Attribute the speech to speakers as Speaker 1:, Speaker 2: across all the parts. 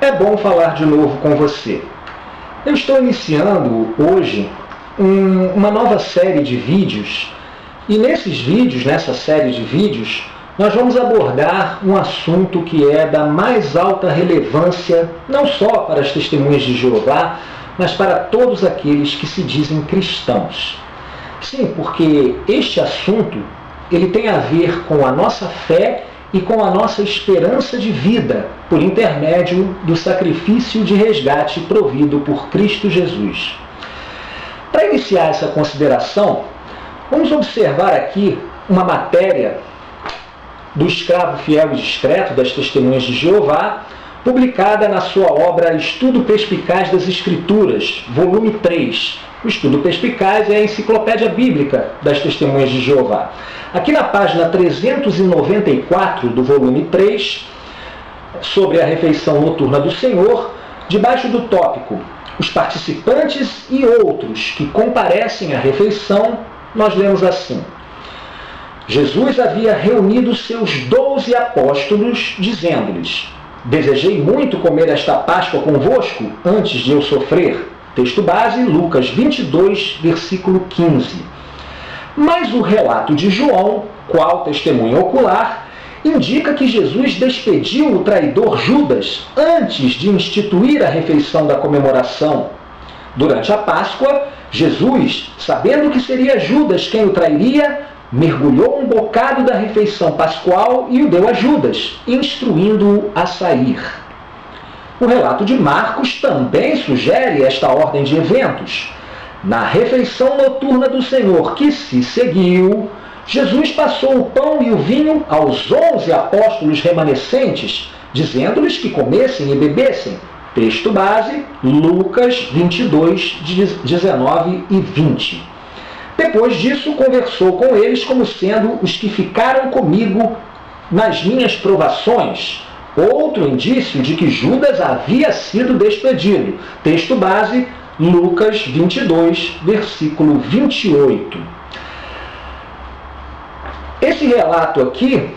Speaker 1: É bom falar de novo com você. Eu estou iniciando hoje uma nova série de vídeos e nesses vídeos, nessa série de vídeos, nós vamos abordar um assunto que é da mais alta relevância, não só para as testemunhas de Jeová, mas para todos aqueles que se dizem cristãos. Sim, porque este assunto ele tem a ver com a nossa fé e com a nossa esperança de vida, por intermédio do sacrifício de resgate provido por Cristo Jesus. Para iniciar essa consideração, vamos observar aqui uma matéria do escravo fiel e discreto das Testemunhas de Jeová, publicada na sua obra Estudo Perspicaz das Escrituras, volume 3. O Estudo Perspicaz é a enciclopédia bíblica das Testemunhas de Jeová. Aqui na página 394 do volume 3, sobre a refeição noturna do Senhor, debaixo do tópico Os participantes e outros que comparecem à refeição, nós lemos assim: Jesus havia reunido seus 12 apóstolos, dizendo-lhes: Desejei muito comer esta Páscoa convosco antes de eu sofrer. Texto base, Lucas 22, versículo 15. Mas o relato de João, qual testemunha ocular, indica que Jesus despediu o traidor Judas antes de instituir a refeição da comemoração. Durante a Páscoa, Jesus, sabendo que seria Judas quem o trairia, mergulhou um bocado da refeição pascual e o deu a Judas, instruindo-o a sair. O relato de Marcos também sugere esta ordem de eventos. Na refeição noturna do Senhor que se seguiu, Jesus passou o pão e o vinho aos 11 apóstolos remanescentes, dizendo-lhes que comessem e bebessem. Texto base, Lucas 22, 19 e 20. Depois disso, conversou com eles como sendo os que ficaram comigo nas minhas provações. Outro indício de que Judas havia sido despedido. Texto base, Lucas 22, versículo 28. Esse relato aqui,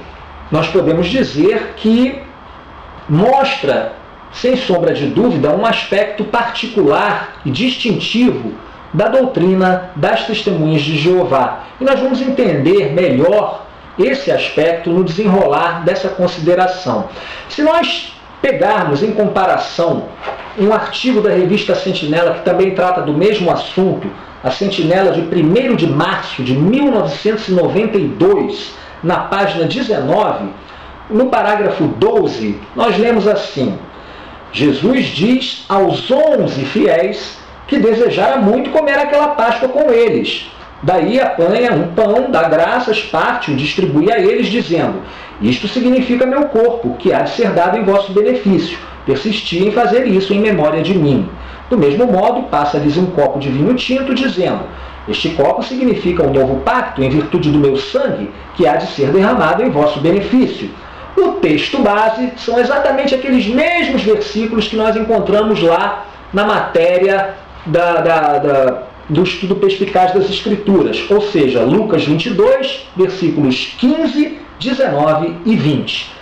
Speaker 1: nós podemos dizer que mostra, sem sombra de dúvida, um aspecto particular e distintivo da doutrina das Testemunhas de Jeová. E nós vamos entender melhor esse aspecto no desenrolar dessa consideração. Se nós pegarmos em comparação um artigo da revista Sentinela, que também trata do mesmo assunto, a Sentinela de 1º de março de 1992, na página 19, no parágrafo 12, nós lemos assim: Jesus diz aos 11 fiéis que desejara muito comer aquela Páscoa com eles. Daí apanha um pão, dá graças, parte, o distribui a eles, dizendo: Isto significa meu corpo, que há de ser dado em vosso benefício. Persisti em fazer isso em memória de mim. Do mesmo modo, passa-lhes um copo de vinho tinto, dizendo: Este copo significa um novo pacto, em virtude do meu sangue, que há de ser derramado em vosso benefício. O texto base são exatamente aqueles mesmos versículos que nós encontramos lá na matéria do Estudo Perspicaz das Escrituras, ou seja, Lucas 22, versículos 15, 19 e 20.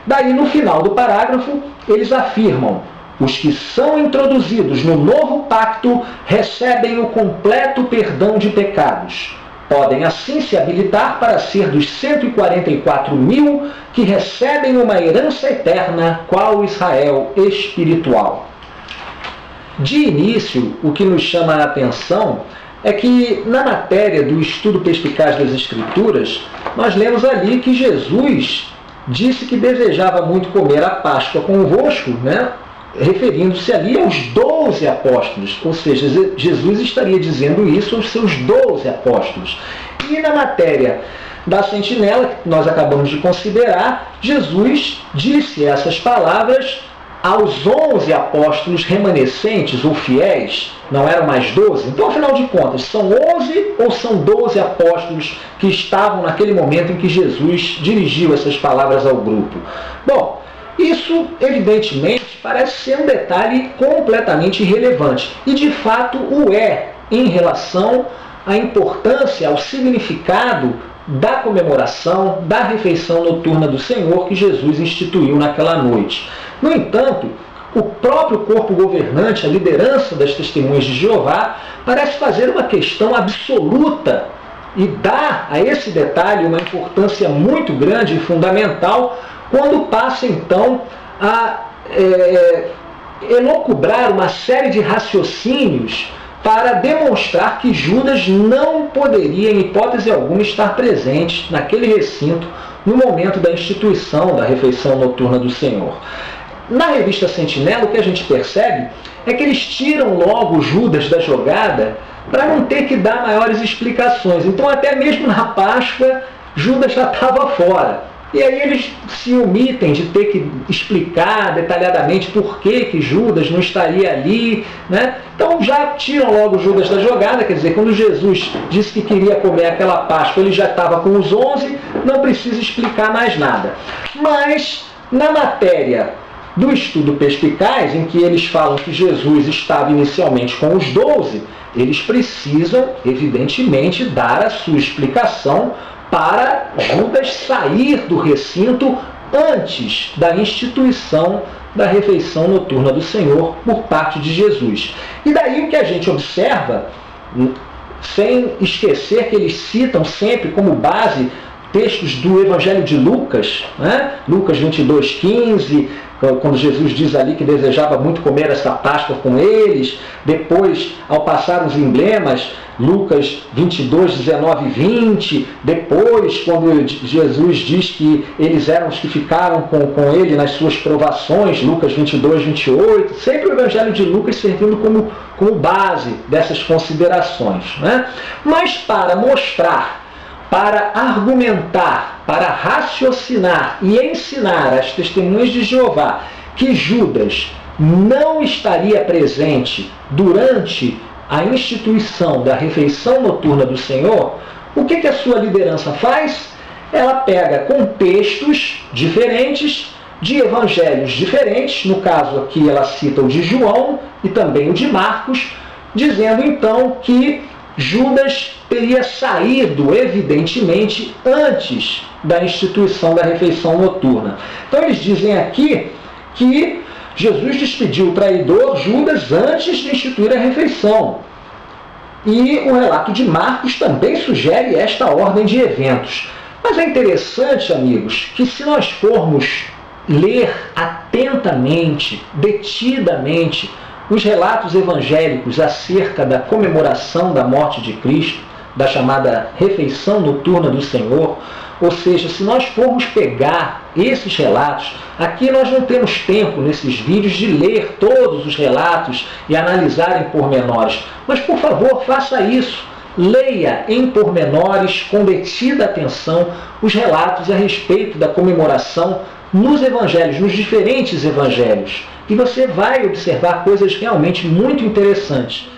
Speaker 1: Daí, no final do parágrafo, eles afirmam: os que são introduzidos no novo pacto recebem o completo perdão de pecados. Podem assim se habilitar para ser dos 144.000 que recebem uma herança eterna, qual Israel espiritual. De início, o que nos chama a atenção é que, na matéria do Estudo Perspicaz das Escrituras, nós lemos ali que Jesus disse que desejava muito comer a Páscoa convosco, referindo-se ali aos 12 apóstolos, ou seja, Jesus estaria dizendo isso aos seus 12 apóstolos. E na matéria da Sentinela, que nós acabamos de considerar, Jesus disse essas palavras aos 11 apóstolos remanescentes ou fiéis, não eram mais 12? Então, afinal de contas, são 11 ou são 12 apóstolos que estavam naquele momento em que Jesus dirigiu essas palavras ao grupo? Bom, isso, evidentemente, parece ser um detalhe completamente irrelevante. E, de fato, o é em relação à importância, ao significado da comemoração da refeição noturna do Senhor que Jesus instituiu naquela noite. No entanto, o próprio corpo governante, a liderança das Testemunhas de Jeová, parece fazer uma questão absoluta e dá a esse detalhe uma importância muito grande e fundamental quando passa então a elocubrar uma série de raciocínios para demonstrar que Judas não poderia, em hipótese alguma, estar presente naquele recinto no momento da instituição da refeição noturna do Senhor. Na revista Sentinela, o que a gente percebe é que eles tiram logo Judas da jogada para não ter que dar maiores explicações. Então, até mesmo na Páscoa, Judas já estava fora. E aí eles se omitem de ter que explicar detalhadamente por que Judas não estaria ali, né? Então já tiram logo Judas da jogada, quer dizer, quando Jesus disse que queria comer aquela Páscoa, ele já estava com os 11, não precisa explicar mais nada. Mas, na matéria do estudo perspicaz, em que eles falam que Jesus estava inicialmente com os 12, eles precisam, evidentemente, dar a sua explicação para Judas sair do recinto antes da instituição da refeição noturna do Senhor por parte de Jesus. E daí o que a gente observa, sem esquecer que eles citam sempre como base textos do Evangelho de Lucas, né? Lucas 22:15, quando Jesus diz ali que desejava muito comer essa Páscoa com eles. Depois, ao passar os emblemas, Lucas 22:19-20. Depois, quando Jesus diz que eles eram os que ficaram com ele nas suas provações, Lucas 22:28. Sempre o Evangelho de Lucas servindo como base dessas considerações, né? Mas para mostrar, para argumentar, para raciocinar e ensinar às Testemunhas de Jeová que Judas não estaria presente durante a instituição da refeição noturna do Senhor, o que a sua liderança faz? Ela pega contextos diferentes, de evangelhos diferentes, no caso aqui ela cita o de João e também o de Marcos, dizendo então que Judas teria saído, evidentemente, antes da instituição da refeição noturna. Então eles dizem aqui que Jesus despediu o traidor Judas antes de instituir a refeição. E o relato de Marcos também sugere esta ordem de eventos. Mas é interessante, amigos, que se nós formos ler atentamente, detidamente, os relatos evangélicos acerca da comemoração da morte de Cristo, da chamada refeição noturna do Senhor, ou seja, se nós formos pegar esses relatos, aqui nós não temos tempo nesses vídeos de ler todos os relatos e analisar em pormenores, mas por favor faça isso, leia em pormenores, com detida atenção, os relatos a respeito da comemoração nos evangelhos, nos diferentes evangelhos. E você vai observar coisas realmente muito interessantes.